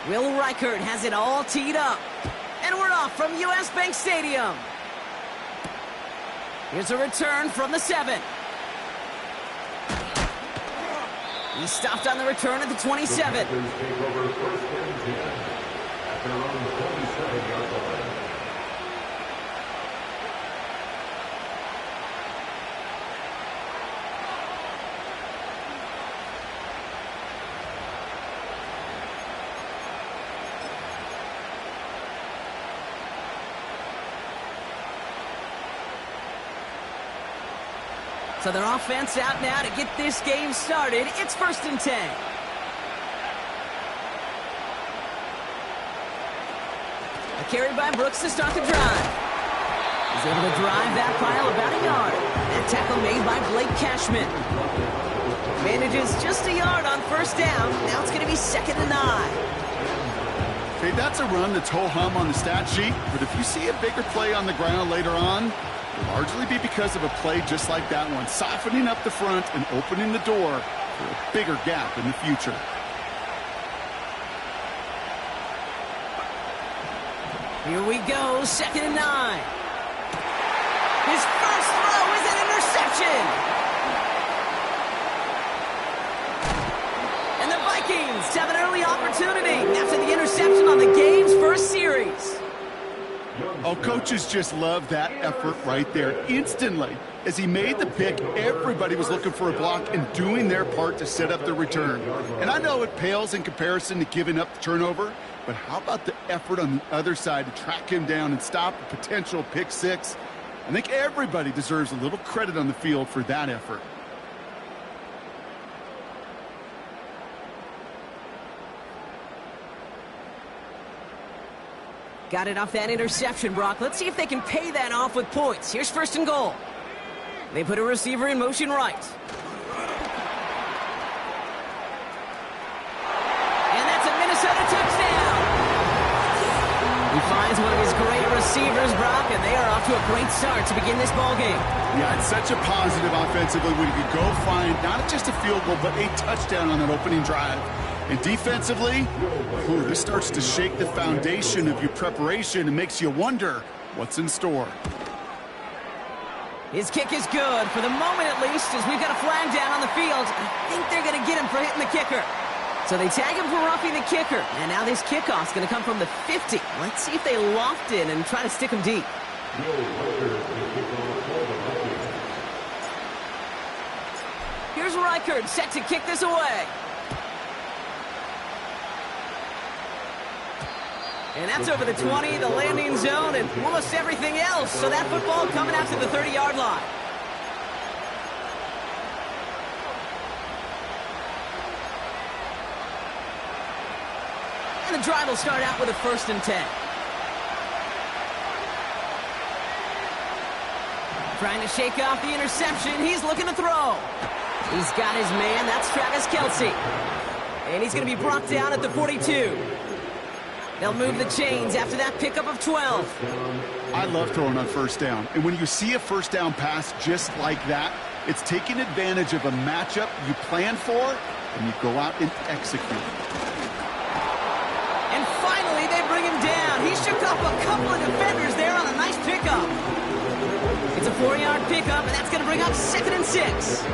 Will Reichert has it all teed up. And we're off from US Bank Stadium. Here's a return from the 7. He stopped on the return at the 27. So their offense out now to get this game started. It's 1st and 10. A carry by Brooks to start the drive. He's able to drive that pile about a yard. That tackle made by Blake Cashman. Manages just a yard on 1st down. Now it's going to be 2nd and 9. Okay, that's a run that's ho-hum on the stat sheet, but if you see a bigger play on the ground later on, it'll largely be because of a play just like that one, softening up the front and opening the door for a bigger gap in the future. Here we go, 2nd and 9. His first throw is an interception. And the Vikings have an early opportunity after the interception on the game's first series. Oh, coaches just love that effort right there. Instantly, as he made the pick, everybody was looking for a block and doing their part to set up the return. And I know it pales in comparison to giving up the turnover, but how about the effort on the other side to track him down and stop a potential pick 6? I think everybody deserves a little credit on the field for that effort. Got it off that interception, Brock. Let's see if they can pay that off with points. Here's 1st and goal. They put a receiver in motion right. And that's a Minnesota touchdown. He finds one of his great receivers, Brock, and they are off to a great start to begin this ballgame. Yeah, it's such a positive offensively when you can go find not just a field goal, but a touchdown on that opening drive. And defensively, this starts to shake the foundation of your preparation and makes you wonder what's in store. His kick is good, for the moment at least, as we've got a flag down on the field. I think they're going to get him for hitting the kicker. So they tag him for roughing the kicker. And now this kickoff's going to come from the 50. Let's see if they loft in and try to stick him deep. Here's Reichert set to kick this away. And that's over the 20, the landing zone, and almost everything else. So that football coming out to the 30-yard line. And the drive will start out with a 1st and 10. Trying to shake off the interception. He's looking to throw. He's got his man. That's Travis Kelce. And he's going to be brought down at the 42. They'll move the chains after that pickup of 12. I love throwing on 1st down. And when you see a 1st down pass just like that, it's taking advantage of a matchup you plan for, and you go out and execute. And finally, they bring him down. He shook off a couple of defenders there on a nice pickup. It's a 4-yard pickup, and that's going to bring up 2nd and 6.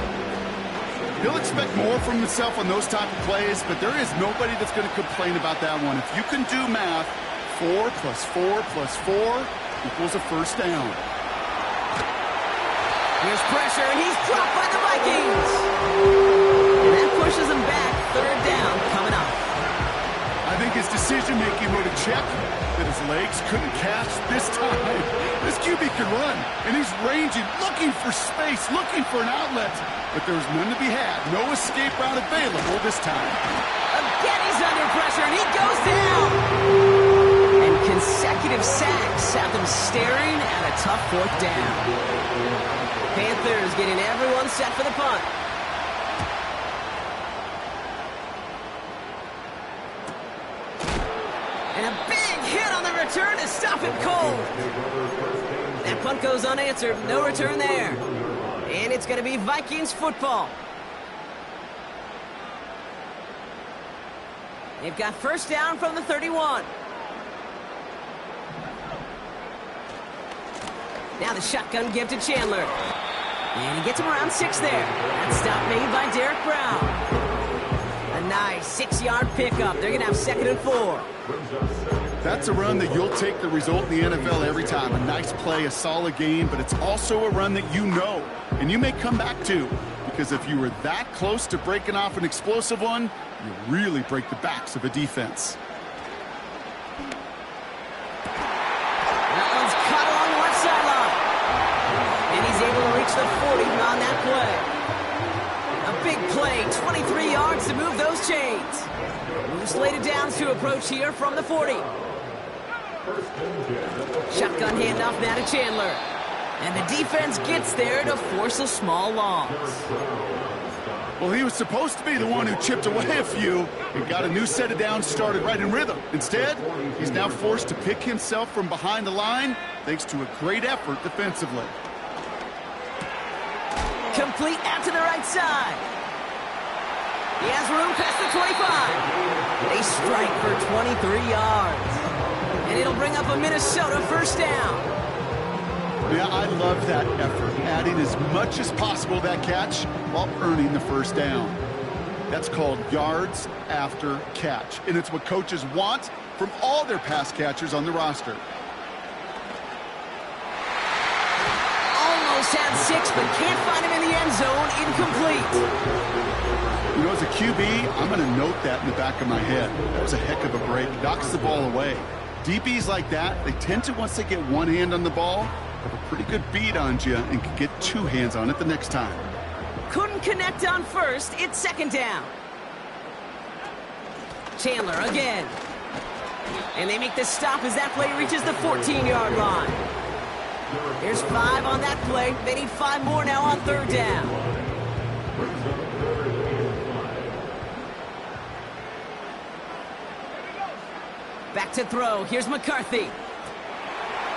He'll expect more from himself on those type of plays, but there is nobody that's going to complain about that one. If you can do math, 4 plus 4 plus 4 equals a 1st down. Here's pressure, and he's dropped by the Vikings. And that pushes him back. 3rd down coming up. I think his decision-making wrote a check that his legs couldn't catch this time. This QB can run, and he's ranging, looking for space, looking for an outlet. But there's none to be had. No escape route available this time. Again, he's under pressure, and he goes down. And consecutive sacks have them staring at a tough 4th down. Panthers getting everyone set for the punt. And a big hit on the return to stop it cold. That punt goes unanswered. No return there. And it's going to be Vikings football. They've got first down from the 31. Now the shotgun give to Chandler. And he gets him around 6 there. That stop made by Derek Brown. A nice 6-yard pickup. They're going to have 2nd and 4. That's a run that you'll take the result in the NFL every time. A nice play, a solid game, but it's also a run that you know, and you may come back to, because if you were that close to breaking off an explosive one, you really break the backs of a defense. That one's cut along the left sideline. And he's able to reach the 40 on that play. A big play, 23 yards to move those chains. Moves laid downs to approach here from the 40. Shotgun handoff now to Chandler. And the defense gets there to force a small loss. Well, he was supposed to be the one who chipped away a few and got a new set of downs started right in rhythm. Instead, he's now forced to pick himself from behind the line thanks to a great effort defensively. Complete out to the right side. He has room past the 25. They strike for 23 yards. And it'll bring up a Minnesota first down. Yeah, I love that effort, adding as much as possible to that catch while earning the first down. That's called yards after catch, and it's what coaches want from all their pass catchers on the roster. Almost had 6, but can't find him in the end zone. Incomplete. You know, as a QB, I'm going to note that in the back of my head. That was a heck of a break. Knocks the ball away. DBs like that, they tend to, once they get one hand on the ball, have a pretty good beat on you and can get 2 hands on it the next time. Couldn't connect on first. It's 2nd down. Chandler again. And they make the stop as that play reaches the 14-yard line. There's 5 on that play. They need 5 more now on 3rd down. Back to throw. Here's McCarthy.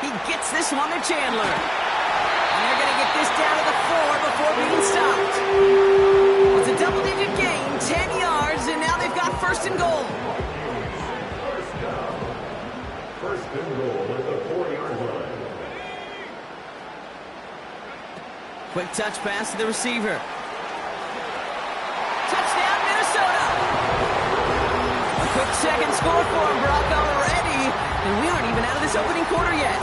He gets this one to Chandler. And they're going to get this down to the 4 before being stopped. It's a double-digit gain, 10 yards, and now they've got 1st and goal. First and goal at the 4-yard line. Quick touch pass to the receiver. Touchdown, Minnesota! A quick second score for him, Brock, already. And we aren't even out of this opening quarter yet.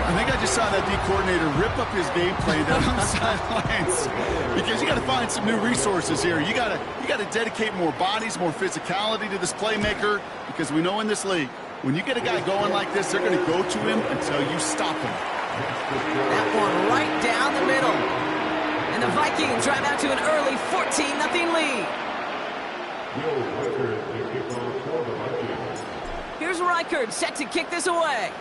I think I just saw that D coordinator rip up his game plan down on the sidelines, because you got to find some new resources here. You got to dedicate more bodies, more physicality to this playmaker, because we know in this league, when you get a guy going like this, they're going to go to him until you stop him. That one right down the middle. And the Vikings drive out to an early 14-0 lead. Here's Reichard set to kick this away.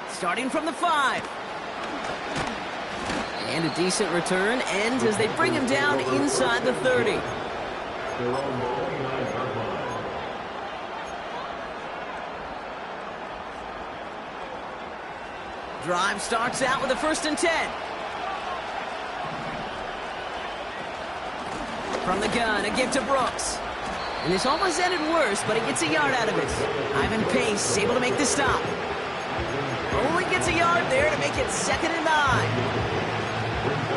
Starting from the 5. And a decent return ends as they bring him down inside the 30. Drive starts out with a 1st and 10. From the gun, a give to Brooks. And this almost ended worse, but he gets a yard out of it. Ivan Pace able to make the stop. Only gets a yard there to make it 2nd and 9.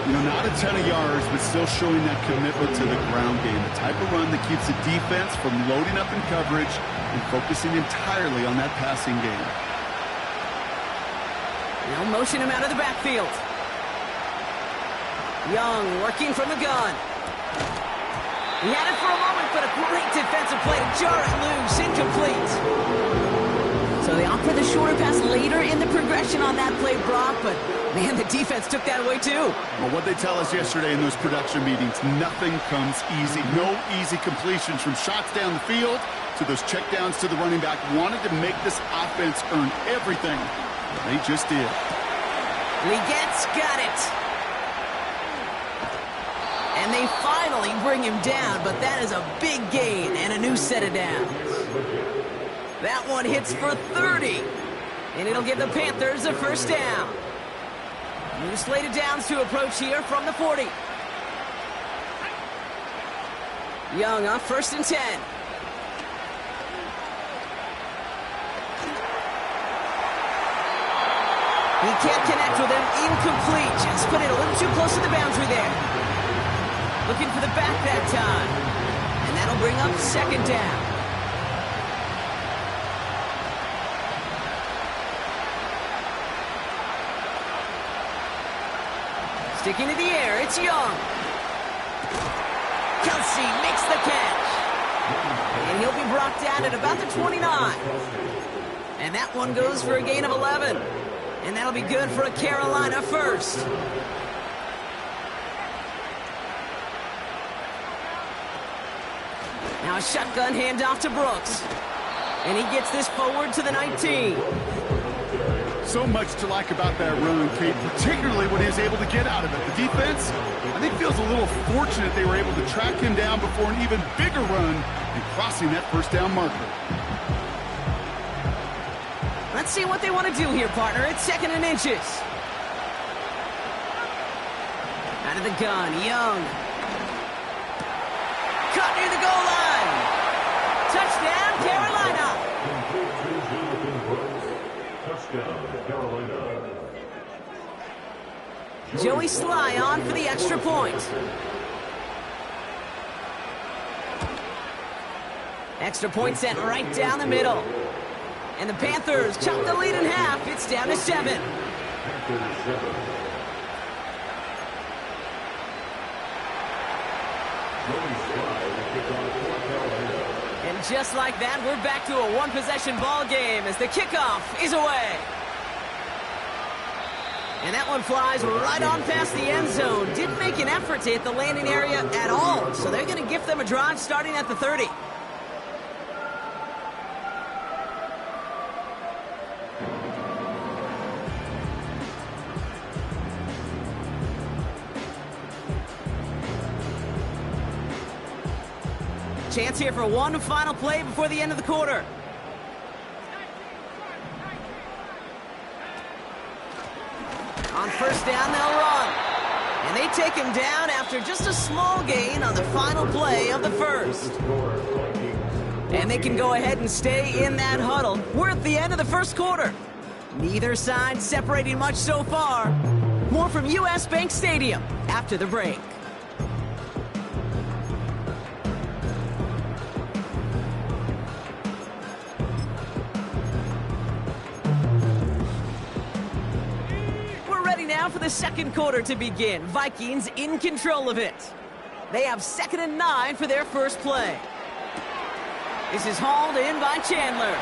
You know, not a ton of yards, but still showing that commitment to the ground game. The type of run that keeps the defense from loading up in coverage and focusing entirely on that passing game. Now motion him out of the backfield. Young working from the gun. He had it for a moment, but a great defensive play to jar it loose. Incomplete. So they opt for the shorter pass later in the progression on that play, Brock, but man, the defense took that away too. Well, what they tell us yesterday in those production meetings, nothing comes easy. No easy completions, from shots down the field to those checkdowns to the running back. Wanted to make this offense earn everything. They just did. Legette's got it. And they finally bring him down, but that is a big gain and a new set of downs. That one hits for 30, and it'll give the Panthers a 1st down. New slated downs to approach here from the 40. Young on 1st and 10. He can't connect with him. Incomplete. Just put it a little too close to the boundary there. Looking for the back that time. And that'll bring up 2nd down. Sticking to the air, it's Young. Kelsey makes the catch. And he'll be brought down at about the 29. And that one goes for a gain of 11. And that'll be good for a Carolina first. Now a shotgun handoff to Brooks. And he gets this forward to the 19. So much to like about that run, Kate, particularly when he was able to get out of it. The defense, I think, feels a little fortunate they were able to track him down before an even bigger run and crossing that 1st down marker. Let's see what they want to do here, partner. It's 2nd and inches. Out of the gun, Young. Caught near the goal line. Touchdown, Carolina. Touchdown, Carolina. Joey Sly on for the extra point. Extra point sent right down the middle. And the Panthers chop the lead in half. It's down to 7. Panthers 7. Joey Sly will kick off for Carolina. And just like that, we're back to a one-possession ball game as the kickoff is away. And that one flies right on past the end zone. Didn't make an effort to hit the landing area at all. So they're going to gift them a drive starting at the 30. Chance here for one final play before the end of the quarter. On 1st down, they'll run. And they take him down after just a small gain on the final play of the 1st. And they can go ahead and stay in that huddle. We're at the end of the 1st quarter. Neither side separating much so far. More from US Bank Stadium after the break. Now for the 2nd quarter to begin. Vikings in control of it. They have 2nd and 9 for their first play. This is hauled in by Chandler.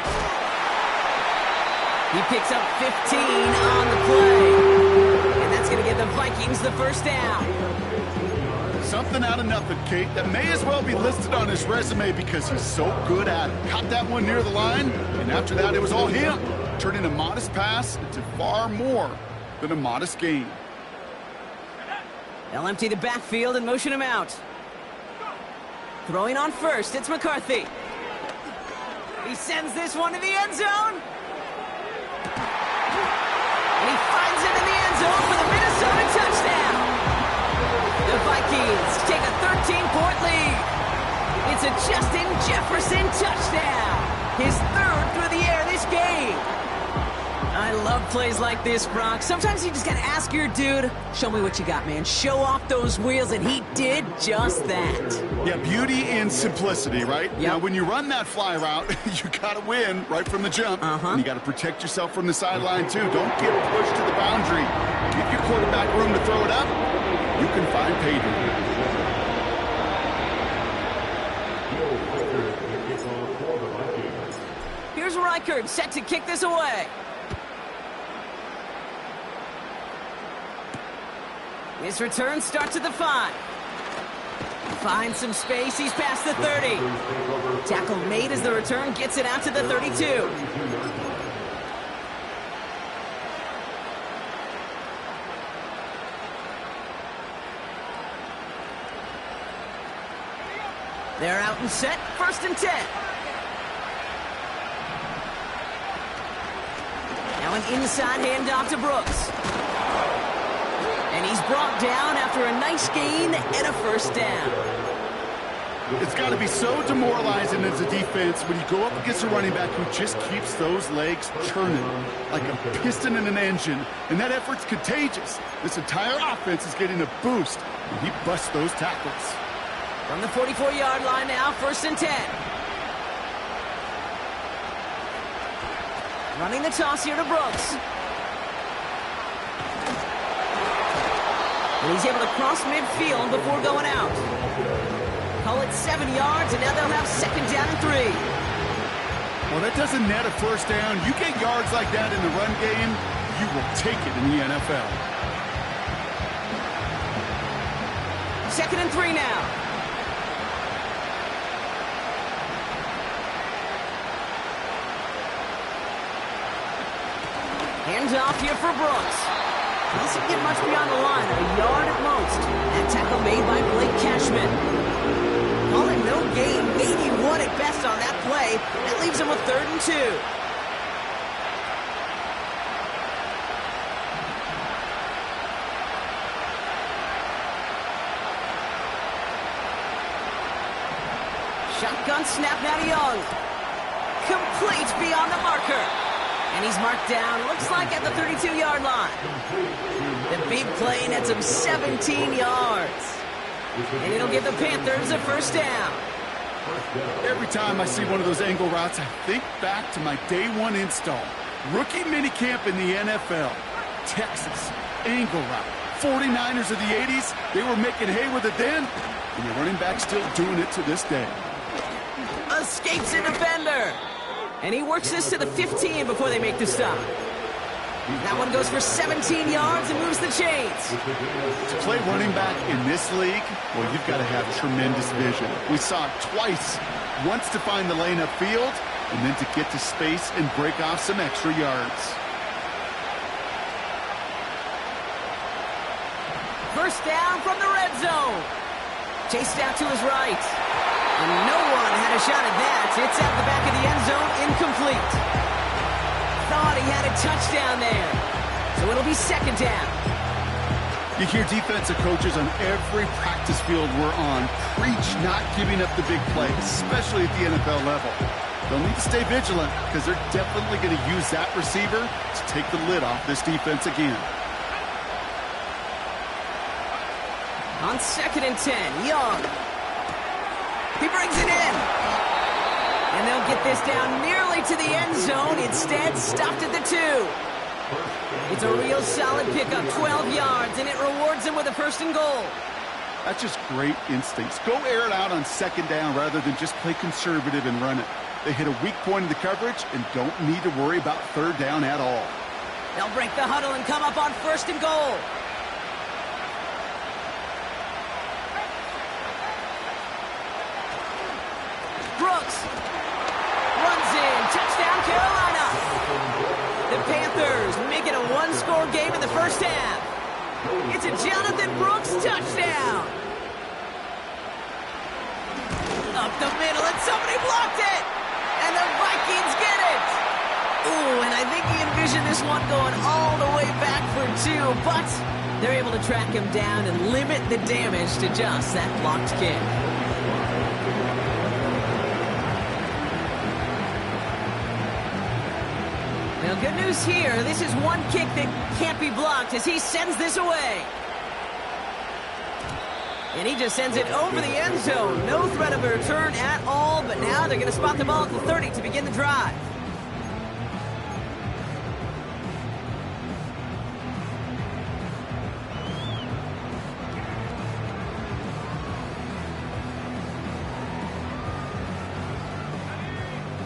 He picks up 15 on the play. And that's going to give the Vikings the 1st down. Something out of nothing, Kate, that may as well be listed on his resume because he's so good at it. Caught that one near the line, and after that it was all him. Turning a modest pass into far more than a modest gain. They'll empty the backfield and motion him out. Throwing on 1st, it's McCarthy. He sends this one to the end zone. And he finds it in the end zone for the Minnesota touchdown. The Vikings take a 13-point lead. It's a Justin Jefferson touchdown. His 3rd through the air this game. I love plays like this, Brock. Sometimes you just gotta ask your dude, show me what you got, man. Show off those wheels, and he did just that. Yeah, beauty and simplicity, right? Yep. Now, when you run that fly route, you gotta win right from the jump. And you gotta protect yourself from the sideline, too. Don't get pushed to the boundary. Give your quarterback room to throw it up. You can find pay dirt. Here's Reichard set to kick this away. His return starts at the 5. Finds some space, he's past the 30. Tackle made as the return gets it out to the 32. They're out and set, 1st and 10. Now an inside handoff to Brooks. And he's brought down after a nice gain and a 1st down. It's got to be so demoralizing as a defense when you go up against a running back who just keeps those legs churning like a piston in an engine, and that effort's contagious. This entire offense is getting a boost, and he busts those tackles. From the 44-yard line now, 1st and 10. Running the toss here to Brooks. And he's able to cross midfield before going out. Call it 7 yards, and now they'll have 2nd down and 3. Well, that doesn't net a first down. You get yards like that in the run game, you will take it in the NFL. 2nd and 3 now. Hands off here for Brooks. Doesn't get much beyond the line, a yard at most. That tackle made by Blake Cashman. Call it no gain, maybe 1 at best on that play. That leaves him with 3rd and 2. Shotgun snap now to Young. Complete beyond the marker. And he's marked down, looks like at the 32-yard line. The big play nets him 17 yards. And it'll give the Panthers a 1st down. Every time I see one of those angle routes, I think back to my day 1 install. Rookie minicamp in the NFL. Texas, angle route. 49ers of the 80s, they were making hay with it then, and the running back still doing it to this day. Escapes a defender. And he works this to the 15 before they make the stop. That one goes for 17 yards and moves the chains. To play running back in this league, well, you've got to have tremendous vision. We saw it twice. Once to find the lane upfield, and then to get to space and break off some extra yards. 1st down from the red zone. Chased out to his right. And no one had a shot at that. It's at the back of the end zone, incomplete. Thought he had a touchdown there. So it'll be 2nd down. You hear defensive coaches on every practice field we're on preach not giving up the big plays, especially at the NFL level. They'll need to stay vigilant because they're definitely going to use that receiver to take the lid off this defense again. On 2nd and 10, Young. He brings it in. And they'll get this down nearly to the end zone. Instead, stopped at the 2. It's a real solid pickup, 12 yards, and it rewards him with a 1st and goal. That's just great instincts. Go air it out on 2nd down rather than just play conservative and run it. They hit a weak point in the coverage and don't need to worry about 3rd down at all. They'll break the huddle and come up on 1st and goal. Brooks runs in. Touchdown, Carolina. The Panthers make it a 1-score game in the 1st half. It's a Jonathan Brooks touchdown. Up the middle, and somebody blocked it. And the Vikings get it. Ooh, and I think he envisioned this one going all the way back for 2, but they're able to track him down and limit the damage to just that blocked kick. Well, good news here. This is one kick that can't be blocked as he sends this away. And he just sends it over the end zone. No threat of a return at all, but now they're going to spot the ball at the 30 to begin the drive.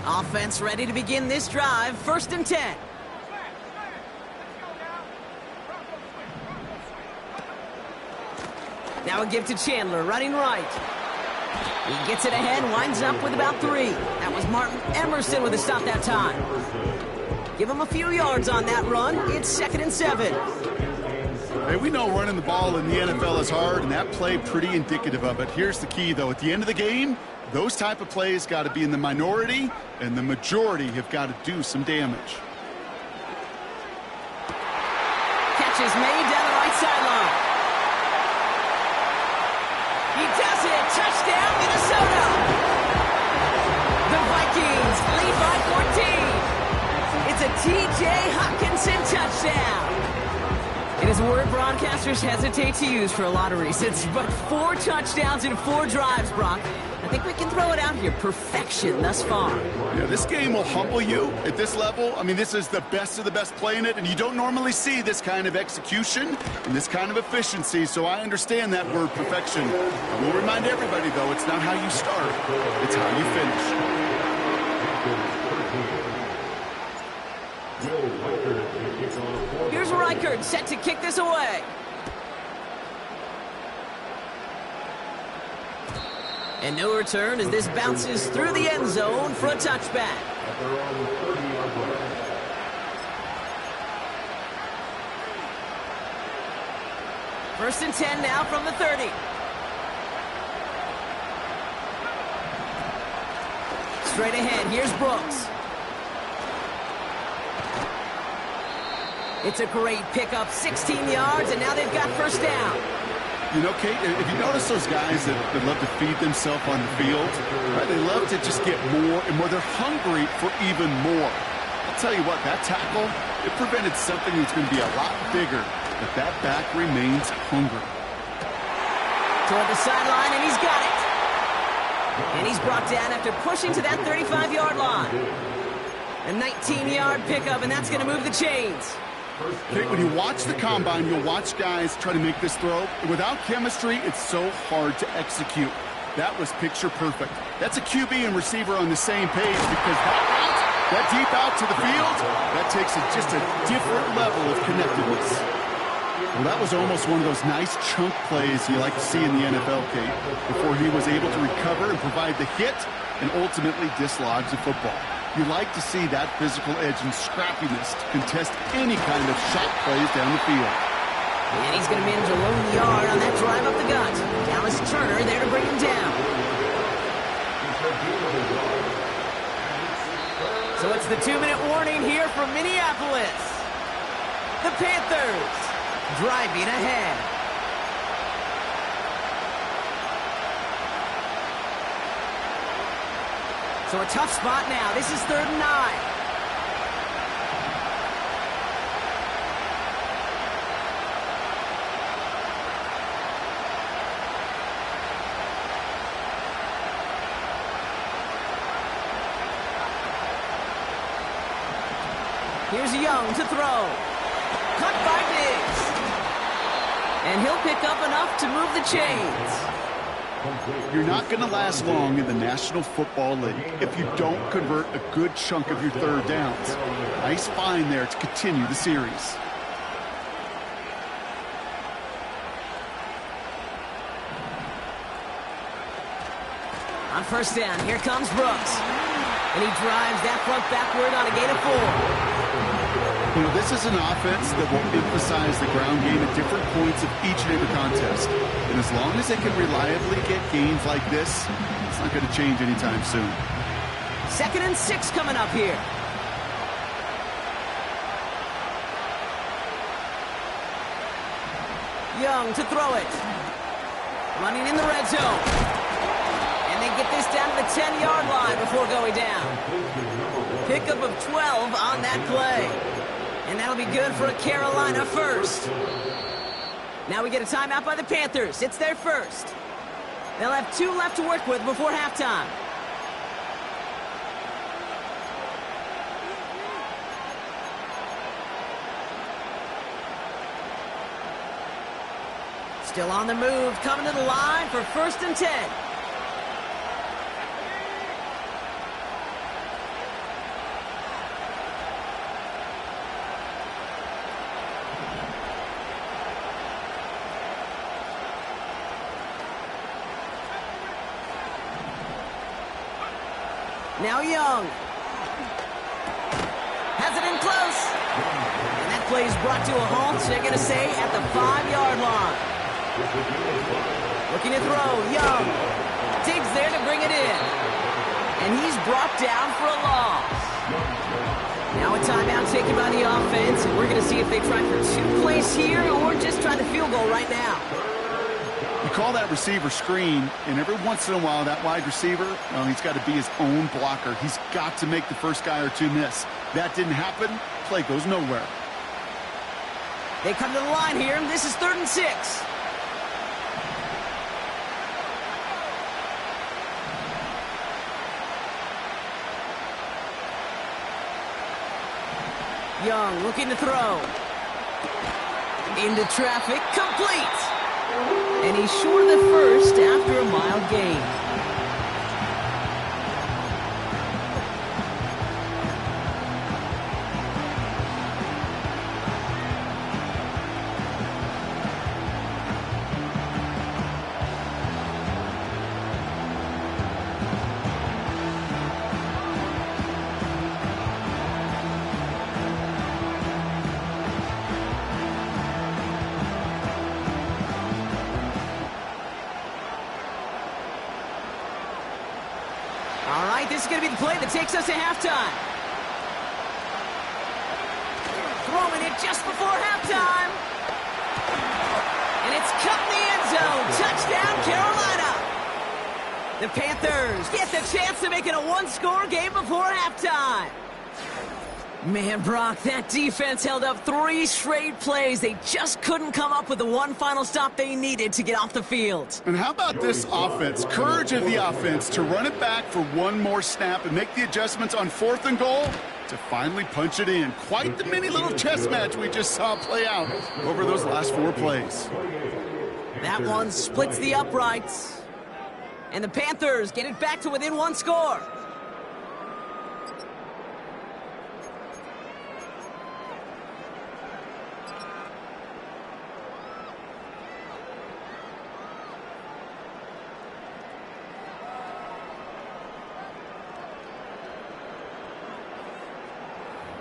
Offense ready to begin this drive. 1st and 10. Now a give to Chandler, running right. He gets it ahead, winds up with about 3. That was Martin Emerson with a stop that time. Give him a few yards on that run. It's 2nd and 7. Hey, we know running the ball in the NFL is hard, and that play pretty indicative of it. Here's the key, though. At the end of the game, those type of plays got to be in the minority, and the majority have got to do some damage. Catch is made down the right sideline. He does it, Touchdown, Minnesota! The Vikings lead by 14. It's a T.J. Hockenson touchdown. It is a word broadcasters hesitate to use for a lot of reasons, but 4 touchdowns in 4 drives, Brock. I think we can throw it out here. Perfection thus far. Yeah, this game will humble you at this level. I mean, this is the best of the best playing it, and you don't normally see this kind of execution and this kind of efficiency, so I understand that word perfection. I will remind everybody, though, it's not how you start, it's how you finish. Here's Reichert set to kick this away. And no return as this bounces through the end zone for a touchback. First and 10 now from the 30. Straight ahead, here's Brooks. It's a great pickup, 16 yards, and now they've got first down. You know, Kate, if you notice those guys that love to feed themselves on the field, right, they love to just get more and more. They're hungry for even more. I'll tell you what, that tackle, it prevented something that's going to be a lot bigger, but that back remains hungry. Toward the sideline, and he's got it. And he's brought down after pushing to that 35-yard line. A 19-yard pickup, and that's going to move the chains. Kate, when you watch the combine, you'll watch guys try to make this throw. Without chemistry, it's so hard to execute. That was picture perfect. That's a QB and receiver on the same page because that deep out to the field, that takes just a different level of connectedness. Well, that was almost one of those nice chunk plays you like to see in the NFL, Kate, before he was able to recover and provide the hit and ultimately dislodge the football. You like to see that physical edge and scrappiness to contest any kind of shot plays down the field. And he's going to manage a lone yard on that drive up the gut. Dallas Turner there to bring him down. So it's the 2-minute warning here from Minneapolis. The Panthers driving ahead. So a tough spot now. This is 3rd and 9. Here's Young to throw. Cut by Diggs. And he'll pick up enough to move the chains. You're not going to last long in the National Football League if you don't convert a good chunk of your 3rd downs. Nice find there to continue the series. On first down, here comes Brooks. And he drives that front backward on a gain of 4. You know, this is an offense that will emphasize the ground game at different points of each and every contest. And as long as they can reliably get gains like this, it's not going to change anytime soon. 2nd and 6 coming up here. Young to throw it. Running in the red zone. And they get this down to the 10-yard line before going down. Pickup of 12 on that play. And that'll be good for a Carolina first. Now we get a timeout by the Panthers. It's their first. They'll have 2 left to work with before halftime. Still on the move, coming to the line for 1st and 10. Now Young. Has it in close. And that play is brought to a halt, they're going to say, at the 5-yard line. Looking to throw, Young. Diggs there to bring it in. And he's brought down for a loss. Now a timeout taken by the offense, and we're going to see if they try for 2 plays here or just try the field goal right now. You call that receiver screen, and every once in a while, that wide receiver, well, he's got to be his own blocker. He's got to make the first guy or two miss. That didn't happen. Play goes nowhere. They come to the line here. This is 3rd and 6. Young looking to throw. Into traffic, complete. And he's short of the first after a mild gain. All right, this is going to be the play that takes us to halftime. Throwing it just before halftime. And it's cut in the end zone. Touchdown, Carolina. The Panthers get the chance to make it a one-score game before halftime. Man, Brock, that defense held up 3 straight plays. They just couldn't come up with the one final stop they needed to get off the field. And how about this offense? Courage of the offense to run it back for one more snap and make the adjustments on 4th and goal to finally punch it in. Quite the mini little chess match we just saw play out over those last 4 plays. That one splits the uprights. And the Panthers get it back to within 1 score.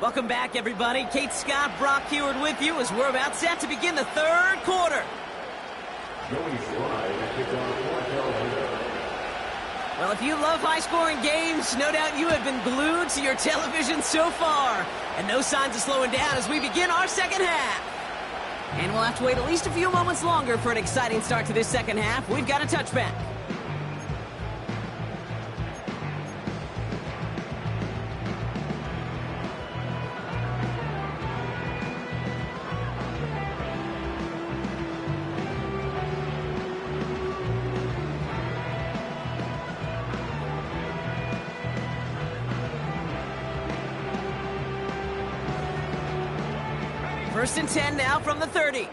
Welcome back, everybody. Kate Scott, Brock Huard with you as we're about set to begin the 3rd quarter. Well, if you love high-scoring games, no doubt you have been glued to your television so far. And no signs of slowing down as we begin our second half. And we'll have to wait at least a few moments longer for an exciting start to this second half. We've got a touchback. First and 10 now from the 30.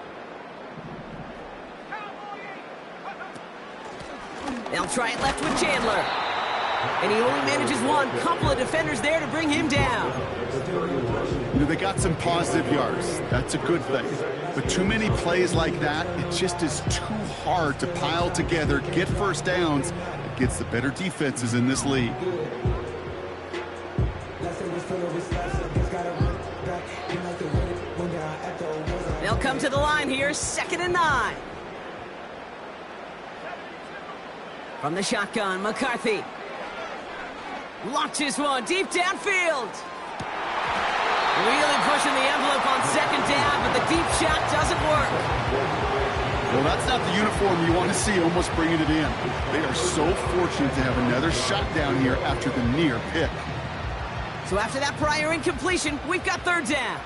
They'll try it left with Chandler. And he only manages one. Couple of defenders there to bring him down. You know, they got some positive yards. That's a good thing. But too many plays like that, it just is too hard to pile together, get first downs against the better defenses in this league. They'll come to the line here, 2nd and 9. From the shotgun, McCarthy. Launches one deep downfield. Really pushing the envelope on 2nd down, but the deep shot doesn't work. Well, that's not the uniform you want to see almost bringing it in. They are so fortunate to have another shot down here after the near pick. So after that prior incompletion, we've got 3rd down.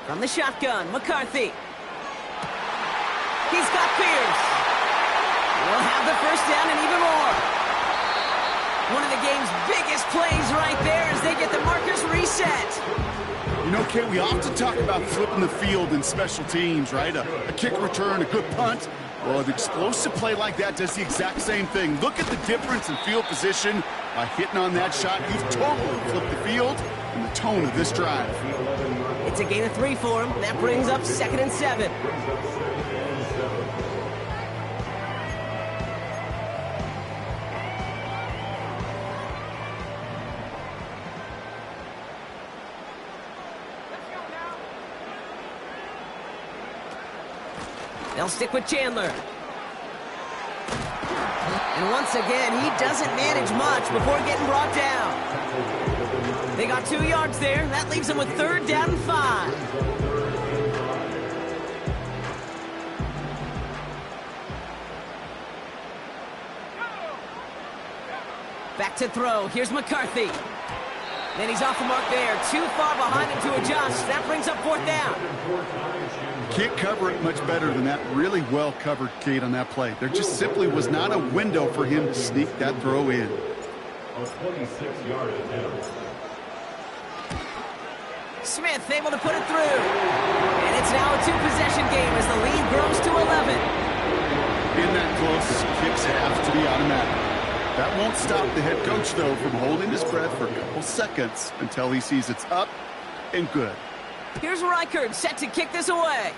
From the shotgun, McCarthy. He's got Pierce. We'll have the first down and even more. One of the game's biggest plays right there as they get the markers reset. You know, Kate, we often talk about flipping the field in special teams, right? A kick return, a good punt. Well, an explosive play like that does the exact same thing. Look at the difference in field position. By hitting on that shot, you've totally flipped the field and the tone of this drive. It's a gain of 3 for him. That brings up 2nd and 7. They'll stick with Chandler. And once again, he doesn't manage much before getting brought down. They got 2 yards there. That leaves them with 3rd down and 5. Back to throw. Here's McCarthy. Then he's off the mark there. Too far behind him to adjust. That brings up 4th down. Can't cover it much better than that really well-covered Kate on that play. There just simply was not a window for him to sneak that throw in. A 26-yard attempt. Smith able to put it through. And it's now a 2-possession game as the lead grows to 11. In that close, kicks have to be automatic. That won't stop the head coach, though, from holding his breath for a couple seconds until he sees it's up and good. Here's Reichert set to kick this away.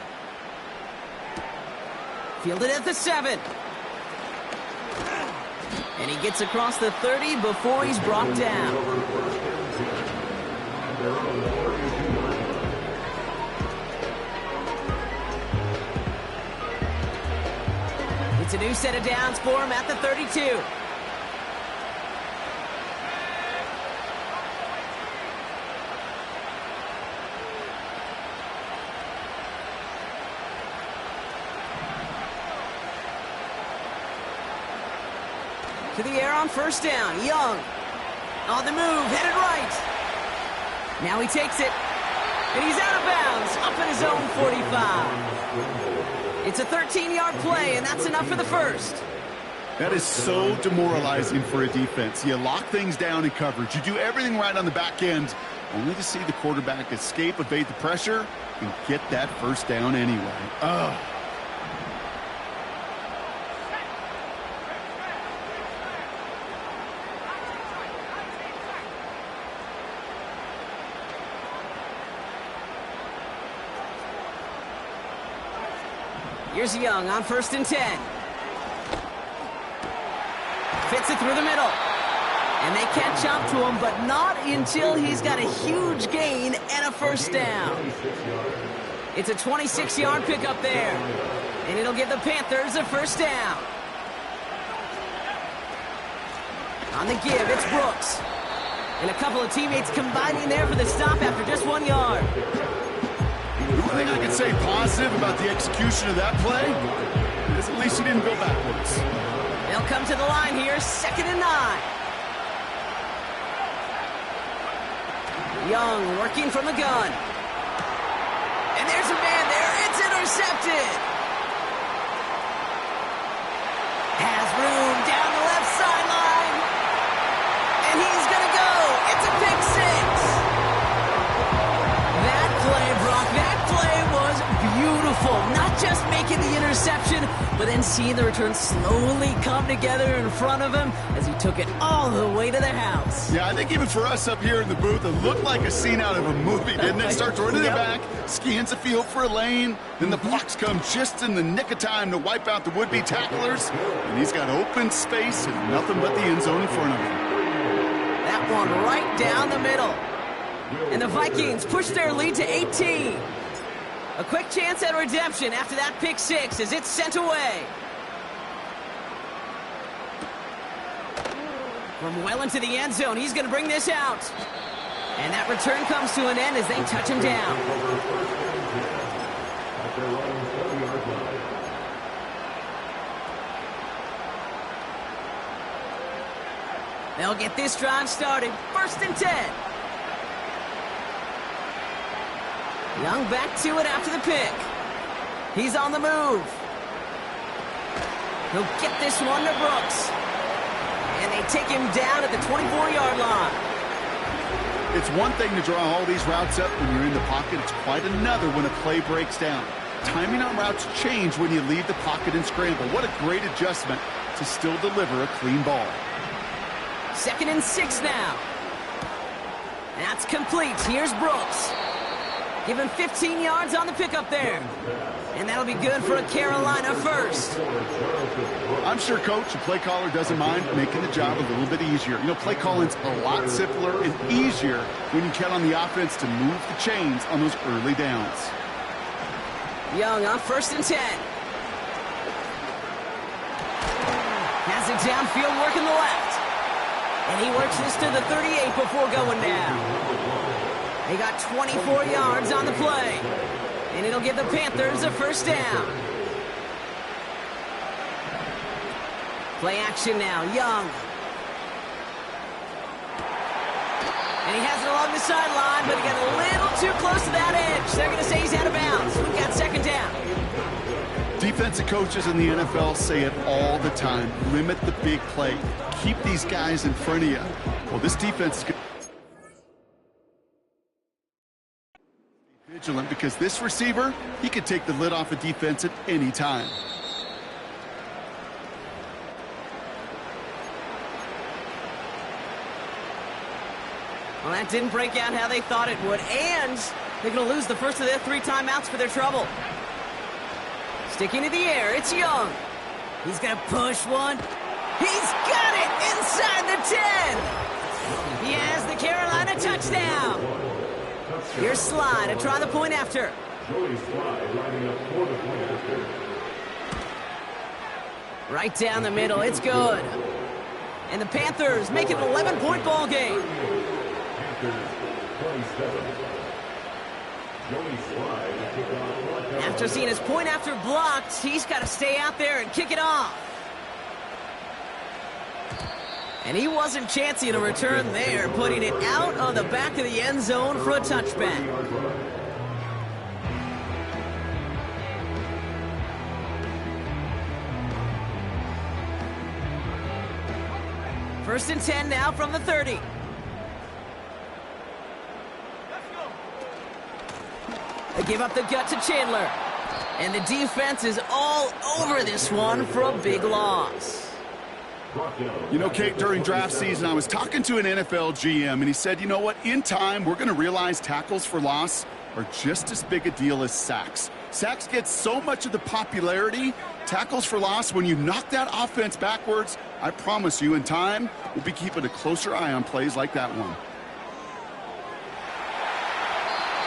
Fielded at the 7. And he gets across the 30 before he's brought down. It's a new set of downs for him at the 32. To the air on 1st down. Young on the move, headed right. Now he takes it, and he's out of bounds, up in his own 45. It's a 13-yard play, and that's enough for the 1st. That is so demoralizing for a defense. You lock things down in coverage. You do everything right on the back end, only to see the quarterback escape, evade the pressure, and get that 1st down anyway. Ugh. Here's Young on 1st and 10. Fits it through the middle. And they catch up to him, but not until he's got a huge gain and a 1st down. It's a 26-yard pickup there. And it'll give the Panthers a 1st down. On the give, it's Brooks. And a couple of teammates combining there for the stop after just 1 yard. The only thing I can say positive about the execution of that play is at least he didn't go backwards. They'll come to the line here, 2nd and 9. Young working from the gun. And there's a man there. It's intercepted. Has room down the left sideline. And he's going to go. It's a pick 6. That play, Brock, that play was beautiful. Not just making the interception, but then seeing the return slowly come together in front of him as he took it all the way to the house. Yeah, I think even for us up here in the booth, it looked like a scene out of a movie, didn't it? Starts running it back, scans the field for a lane, then the blocks come just in the nick of time to wipe out the would-be tacklers, and he's got open space and nothing but the end zone in front of him. That one right down the middle. And the Vikings push their lead to 18. A quick chance at redemption after that pick 6 as it's sent away. From well into the end zone, he's going to bring this out. And that return comes to an end as they touch him down. They'll get this drive started. 1st and 10. Young back to it after the pick. He's on the move. He'll get this one to Brooks. And they take him down at the 24-yard line. It's one thing to draw all these routes up when you're in the pocket. It's quite another when a play breaks down. Timing on routes change when you leave the pocket and scramble. What a great adjustment to still deliver a clean ball. 2nd and 6 now. That's complete. Here's Brooks. Give him 15 yards on the pickup there. And that'll be good for a Carolina 1st. I'm sure coach and play caller doesn't mind making the job a little bit easier. You know, play calling's a lot simpler and easier when you count on the offense to move the chains on those early downs. Young on 1st and 10. Has it downfield, working the left. And he works this to the 38 before going down. They got 24 yards on the play. And it'll give the Panthers a first down. Play action now, Young. And he has it along the sideline, but he got a little too close to that edge. They're going to say he's out of bounds. We've got second down. Defensive coaches in the NFL say it all the time. Limit the big play. Keep these guys in front of you. Well, this defense is going to be vigilant because this receiver, he could take the lid off a defense at any time. Well, that didn't break out how they thought it would, and they're going to lose the first of their 3 timeouts for their trouble. Sticking to the air, it's Young. He's going to push one. He's got it inside the 10. He has the Carolina touchdown. Here's Sly to try the point after. Right down the middle, it's good. And the Panthers make it an 11-point ball game. After seeing his point after blocked, he's got to stay out there and kick it off. And he wasn't chancing a return there, putting it out on the back of the end zone for a touchback. First and 10 now from the 30. They give up the gut to Chandler. And the defense is all over this one for a big loss. You know, Kate, during draft season, I was talking to an NFL GM, and he said, you know what, in time, we're going to realize tackles for loss are just as big a deal as sacks. Sacks get so much of the popularity. Tackles for loss, when you knock that offense backwards, I promise you, in time, we'll be keeping a closer eye on plays like that one.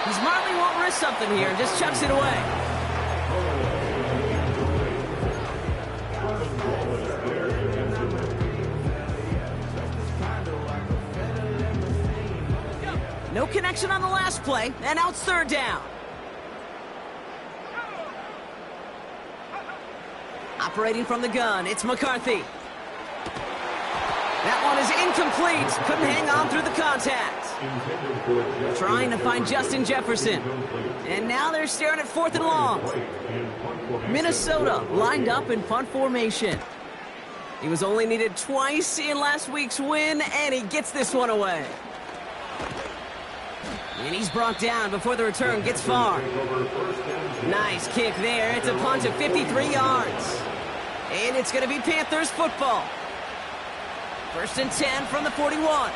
He smartly won't risk something here and just chucks it away. No connection on the last play, and now it's third down. Operating from the gun, it's McCarthy. That one is incomplete. Couldn't hang on through the contact. Trying to find Justin Jefferson. And now they're staring at 4th and long. Minnesota lined up in punt formation. He was only needed twice in last week's win, and he gets this one away. And he's brought down before the return gets far. Nice kick there. It's a punt of 53 yards. And it's going to be Panthers football. First and 10 from the 41.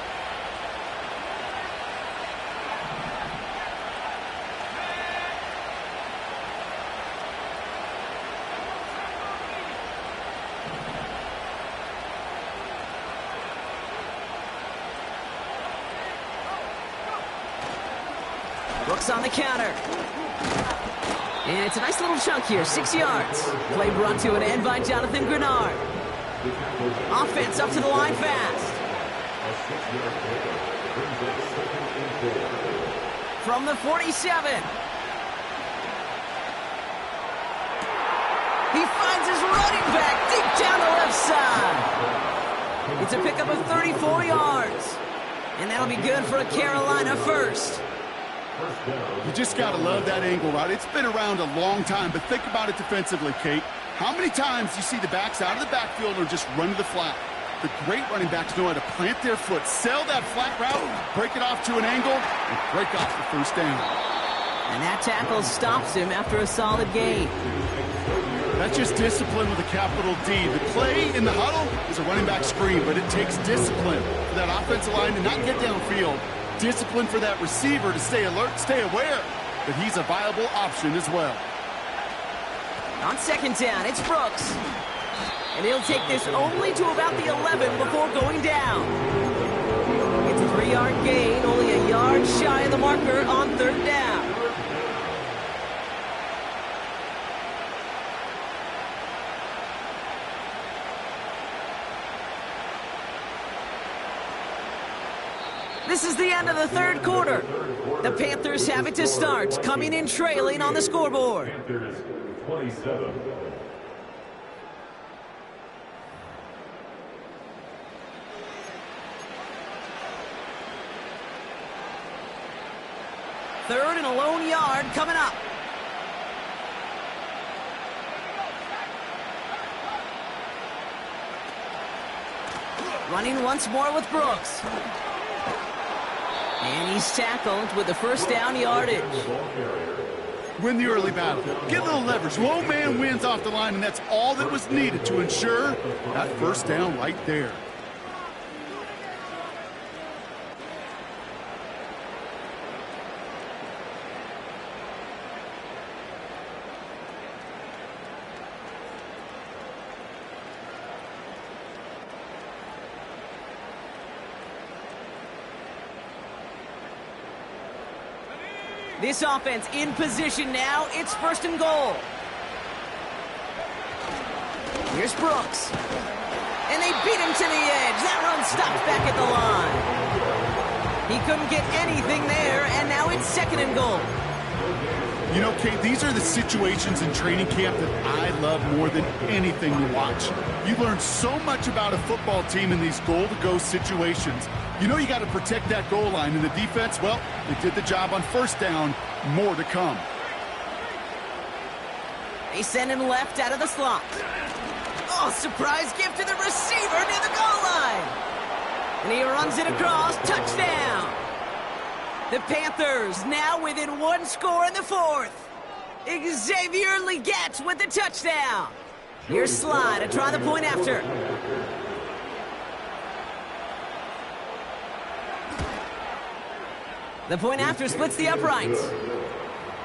Brooks on the counter. And it's a nice little chunk here, 6 yards. Play brought to an end by Jonathan Grenard. Offense up to the line fast. From the 47. He finds his running back deep down the left side. It's a pickup of 34 yards. And that'll be good for a Carolina first. You just got to love that angle, right? It's been around a long time, but think about it defensively, Kate. How many times do you see the backs out of the backfield or just run to the flat? The great running backs know how to plant their foot, sell that flat route, break it off to an angle, and break off the first down. And that tackle stops him after a solid gain. That's just discipline with a capital D. The play in the huddle is a running back screen, but it takes discipline for that offensive line to not get downfield. Discipline for that receiver to stay alert, stay aware that he's a viable option as well. On second down, it's Brooks. And he'll take this only to about the 11 before going down. It's a 3-yard gain, only a yard shy of the marker on third down. This is the end of the third quarter. The Panthers have it to start, coming in trailing on the scoreboard. Panthers 27. Third and a lone yard coming up. Running once more with Brooks. And he's tackled with the first down yardage. Win the early battle. Get a little leverage. Low man wins off the line, and that's all that was needed to ensure that first down right there. This offense in position now. It's first and goal. Here's Brooks. And they beat him to the edge. That run stops back at the line. He couldn't get anything there, and now it's second and goal. You know, Kate, these are the situations in training camp that I love more than anything to watch. You learn so much about a football team in these goal-to-go situations. You know you got to protect that goal line, and the defense, well, they did the job on first down. More to come. They send him left out of the slot. Oh, surprise gift to the receiver near the goal line. And he runs it across. Touchdown. The Panthers now within one score in the fourth. Xavier Legette with the touchdown. Here's Slide to try the point after. The point after splits the uprights.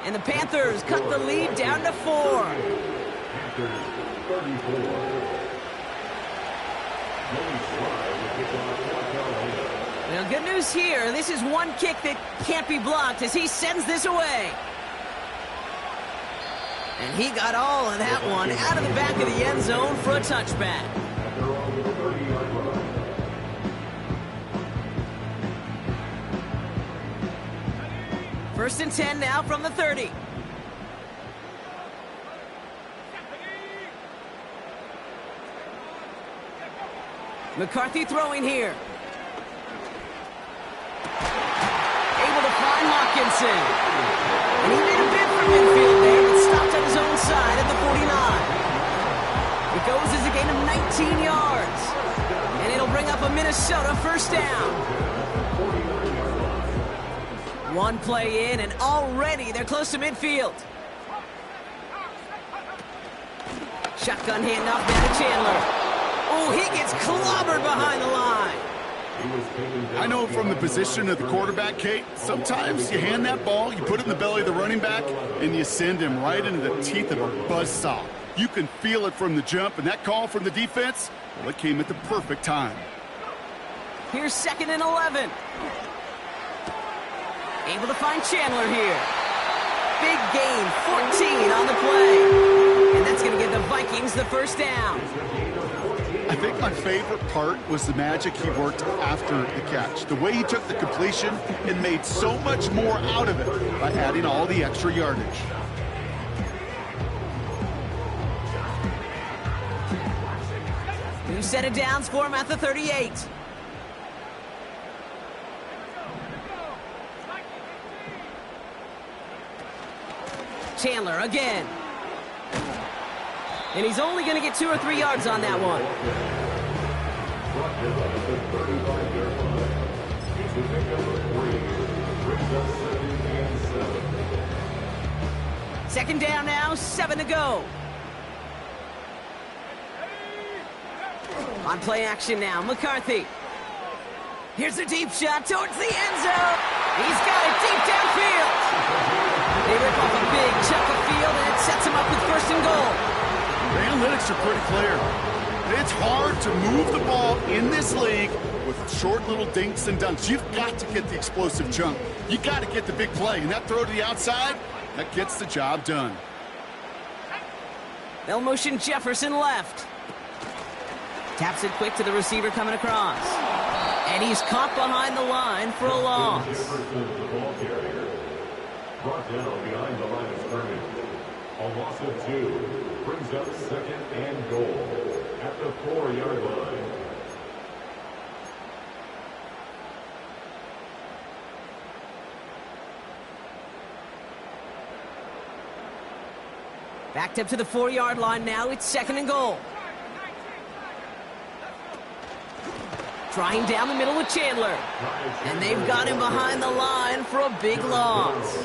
And the Panthers cut the lead down to 4. Panthers 34. Well, good news here. This is one kick that can't be blocked as he sends this away. And he got all of that one out of the back of the end zone for a touchback. First and 10 now from the 30. McCarthy throwing here. Able to find Hawkinson. And he made a bid for midfield there, but stopped on his own side at the 49. It goes as a gain of 19 yards. And it'll bring up a Minnesota first down. One play in, and already they're close to midfield. Shotgun handoff down to Chandler. Oh, he gets clobbered behind the line. I know from the position of the quarterback, Kate, sometimes you hand that ball, you put it in the belly of the running back, and you send him right into the teeth of a buzzsaw. You can feel it from the jump, and that call from the defense, well, it came at the perfect time. Here's second and 11. Able to find Chandler here. Big gain, 14 on the play. And that's going to give the Vikings the first down. I think my favorite part was the magic he worked after the catch. The way he took the completion and made so much more out of it by adding all the extra yardage. New set of downs for him at the 38. Chandler again. And he's only going to get 2 or 3 yards on that one. Second down now, 7 to go. On play action now, McCarthy. Here's a deep shot towards the end zone. He's got it deep downfield. They rip off a big chunk of field, and it sets him up with first and goal. The analytics are pretty clear. It's hard to move the ball in this league with short little dinks and dunks. You've got to get the explosive chunk. You got to get the big play, and that throw to the outside, that gets the job done. They'll motion Jefferson left. Taps it quick to the receiver coming across. And he's caught behind the line for a loss. Jefferson, the ball carrier. Brought down behind the line of scrimmage. A loss of 2 brings up second and goal at the 4-yard line. Backed up to the 4-yard line now. It's second and goal. Trying down the middle with Chandler. And they've got him behind the line for a big loss.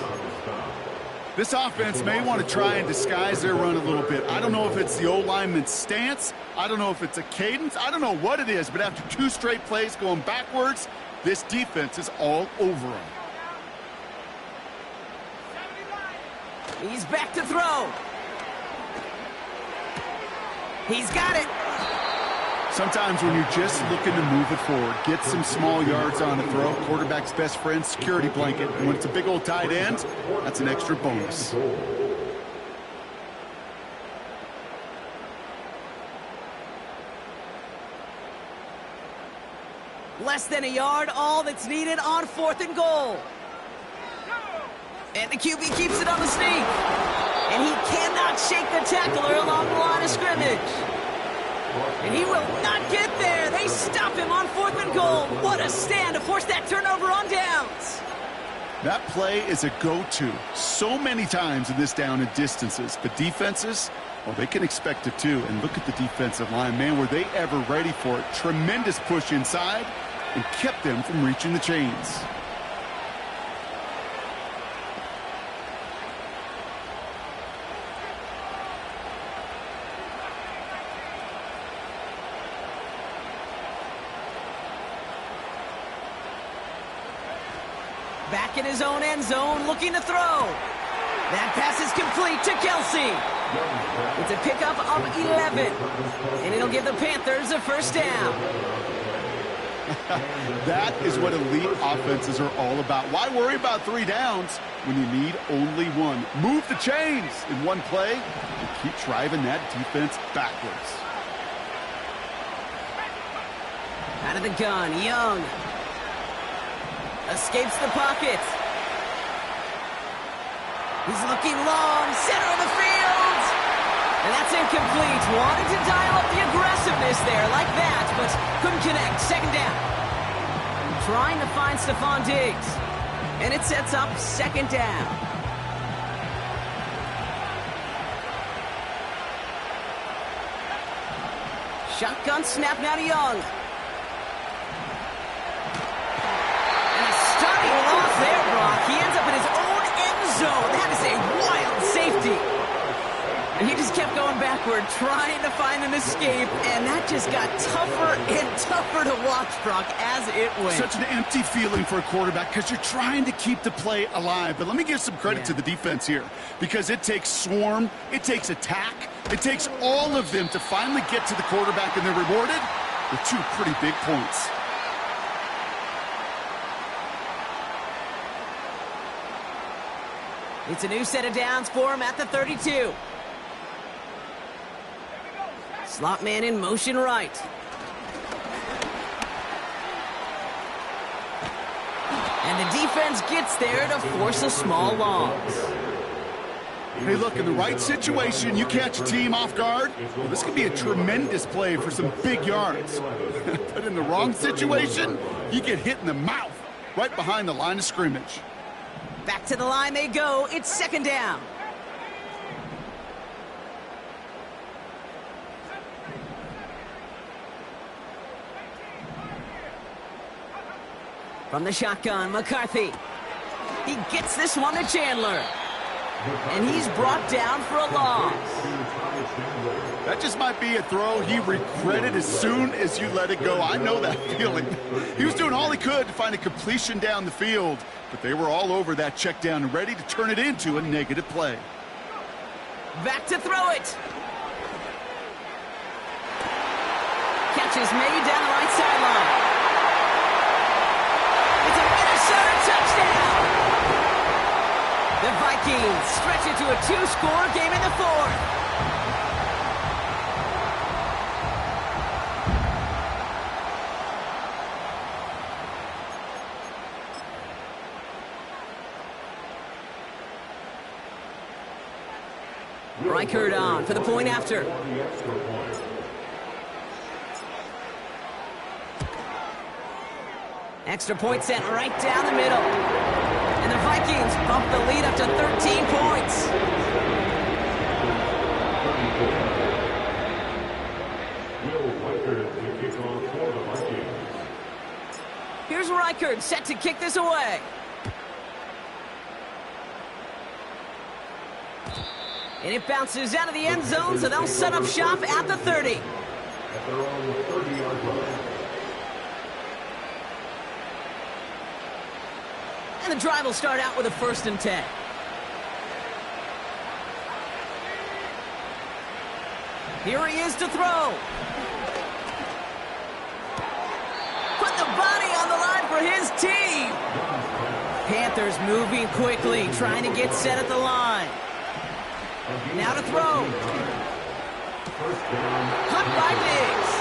This offense may want to try and disguise their run a little bit. I don't know if it's the old lineman's stance. I don't know if it's a cadence. I don't know what it is, but after 2 straight plays going backwards, this defense is all over them. He's back to throw. He's got it. Sometimes when you're just looking to move it forward, get some small yards on a throw, quarterback's best friend, security blanket. And when it's a big old tight end, that's an extra bonus. Less than a yard, all that's needed on 4th and goal. And the QB keeps it on the sneak. And he cannot shake the tackler along the line of scrimmage. And he will not get there. They stop him on 4th and goal. What a stand to force that turnover on downs. That play is a go-to so many times in this down and distances. But defenses, well, they can expect it too. And look at the defensive line. Man, were they ever ready for it? Tremendous push inside and kept them from reaching the chains. Back in his own end zone, looking to throw. That pass is complete to Kelce. It's a pickup of 11. And it'll give the Panthers a first down. That is what elite offenses are all about. Why worry about 3 downs when you need only 1? Move the chains in one play and keep driving that defense backwards. Out of the gun, Young. Escapes the pocket. He's looking long, center of the field. And that's incomplete. Wanted to dial up the aggressiveness there like that, but couldn't connect. Second down. Trying to find Stephon Diggs. And it sets up second down. Shotgun snap now to Young. There, Brock. He ends up in his own end zone. That is a wild safety. And he just kept going backward, trying to find an escape, and that just got tougher and tougher to watch, Brock, as it went. Such an empty feeling for a quarterback because you're trying to keep the play alive. But let me give some credit to the defense here because it takes swarm, it takes attack, it takes all of them to finally get to the quarterback, and they're rewarded with 2 pretty big points. It's a new set of downs for him at the 32. Slot man in motion right. And the defense gets there to force a small loss. Hey, look, in the right situation, you catch a team off guard. Well, this could be a tremendous play for some big yards. But in the wrong situation, you get hit in the mouth right behind the line of scrimmage. Back to the line they go. It's second down. From the shotgun, McCarthy. He gets this one to Chandler. And he's brought down for a loss. That just might be a throw he regretted as soon as you let it go. I know that feeling. He was doing all he could to find a completion down the field, but they were all over that check down and ready to turn it into a negative play. Back to throw it. Catch is made down the right sideline. It's a Minnesota touchdown. The Vikings stretch it to a 2-score game in the 4th. Reichert on for the point after. The extra point. Extra point sent right down the middle. And the Vikings bump the lead up to 13 points. Will Reichert to kick off for the Vikings. Here's Reichert set to kick this away. And it bounces out of the end zone, so they'll set up shop at the 30. At their own 30-yard line. And the drive will start out with a 1st and 10. Here he is to throw. Put the body on the line for his team. Panthers moving quickly, trying to get set at the line. Now to throw. Cut by Diggs.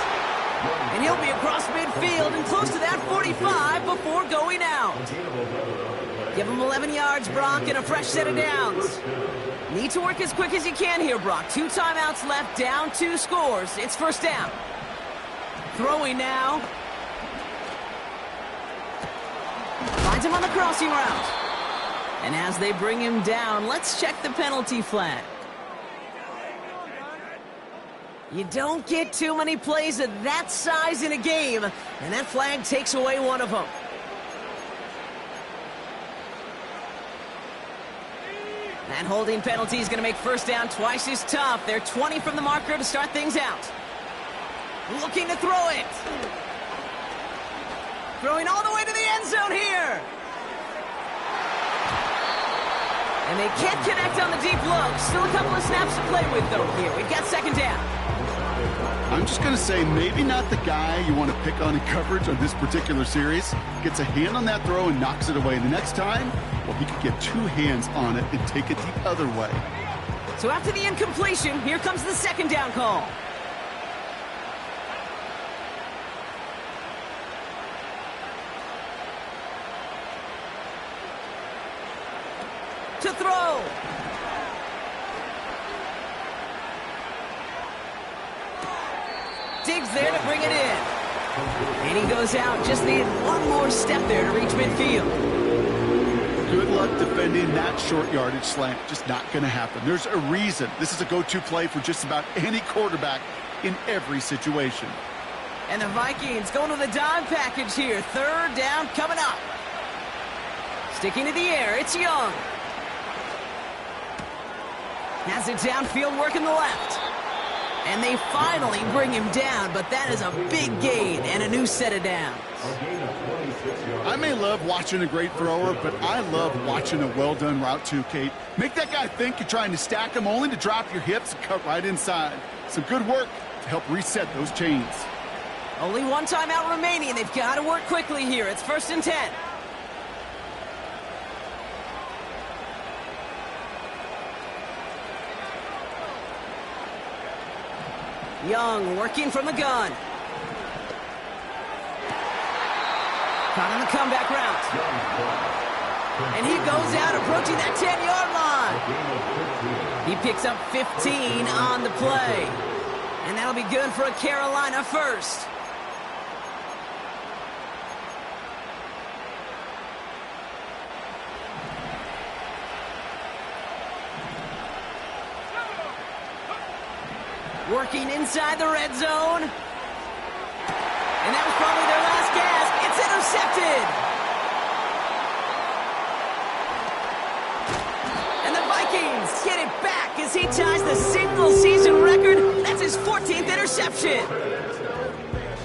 And he'll be across midfield and close to that 45 before going out. Give him 11 yards, Brock, and a fresh set of downs. Need to work as quick as you can here, Brock. 2 timeouts left, down 2 scores. It's 1st down. Throwing now. Finds him on the crossing route. And as they bring him down, let's check the penalty flag. You don't get too many plays of that size in a game, and that flag takes away one of them. That holding penalty is going to make 1st down twice as tough. They're 20 from the marker to start things out. Looking to throw it. Throwing all the way to the end zone here. And they can't connect on the deep look. Still a couple of snaps to play with, though, here. We've got 2nd down. I'm just going to say maybe not the guy you want to pick on in coverage on this particular series. Gets a hand on that throw and knocks it away. The next time, well, he could get 2 hands on it and take it the other way. So after the incompletion, here comes the 2nd down call. To throw. Diggs there to bring it in. And he goes out. Just needed one more step there to reach midfield. Good luck defending that short yardage slant. Just not going to happen. There's a reason. This is a go-to play for just about any quarterback in every situation. And the Vikings going to the dime package here. 3rd down coming up. Sticking to the air, it's Young. Has it downfield, working the left. And they finally bring him down, but that is a big gain and a new set of downs. I may love watching a great thrower, but I love watching a well-done route too, Kate. Make that guy think you're trying to stack him only to drop your hips and cut right inside. Some good work to help reset those chains. Only 1 timeout remaining. They've got to work quickly here. It's 1st and 10. Young working from the gun. Caught on the comeback route. And he goes out approaching that 10-yard line. He picks up 15 on the play. And that'll be good for a Carolina 1st. Working inside the red zone. And that was probably their last gasp. It's intercepted. And the Vikings get it back as he ties the single-season record. That's his 14th interception.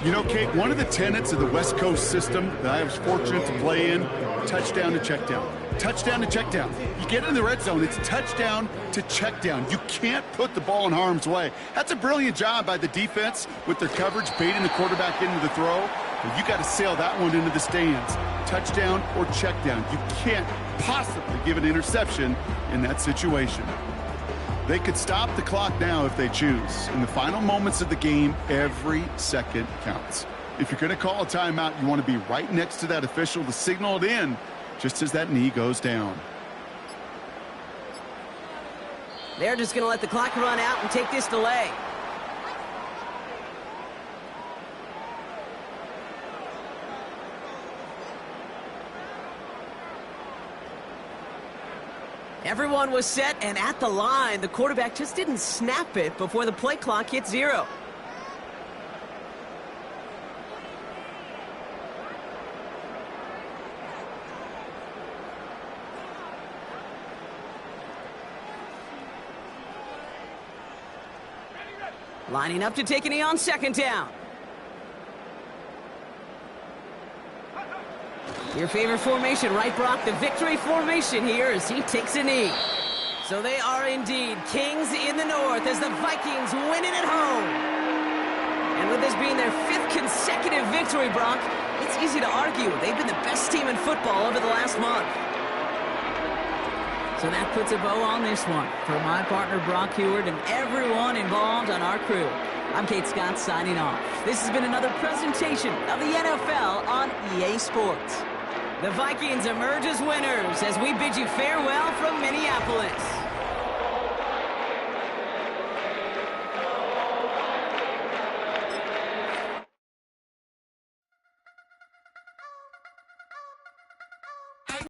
You know, Kate, one of the tenets of the West Coast system that I was fortunate to play in, touchdown to check down. Touchdown to check down. You get in the red zone, it's touchdown to check down. You can't put the ball in harm's way. That's a brilliant job by the defense with their coverage, baiting the quarterback into the throw. But you got to sail that one into the stands. Touchdown or check down. You can't possibly give an interception in that situation. They could stop the clock now if they choose. In the final moments of the game, every second counts. If you're going to call a timeout, you want to be right next to that official to signal it in just as that knee goes down. They're just going to let the clock run out and take this delay. Everyone was set and at the line. The quarterback just didn't snap it before the play clock hit 0. Lining up to take a knee on 2nd down. Your favorite formation, right, Brock? The victory formation here as he takes a knee. So they are indeed kings in the north as the Vikings win it at home. And with this being their 5th consecutive victory, Brock, it's easy to argue they've been the best team in football over the last month. So that puts a bow on this one. For my partner, Brock Huard, and everyone involved on our crew, I'm Kate Scott signing off. This has been another presentation of the NFL on EA Sports. The Vikings emerge as winners as we bid you farewell from Minneapolis.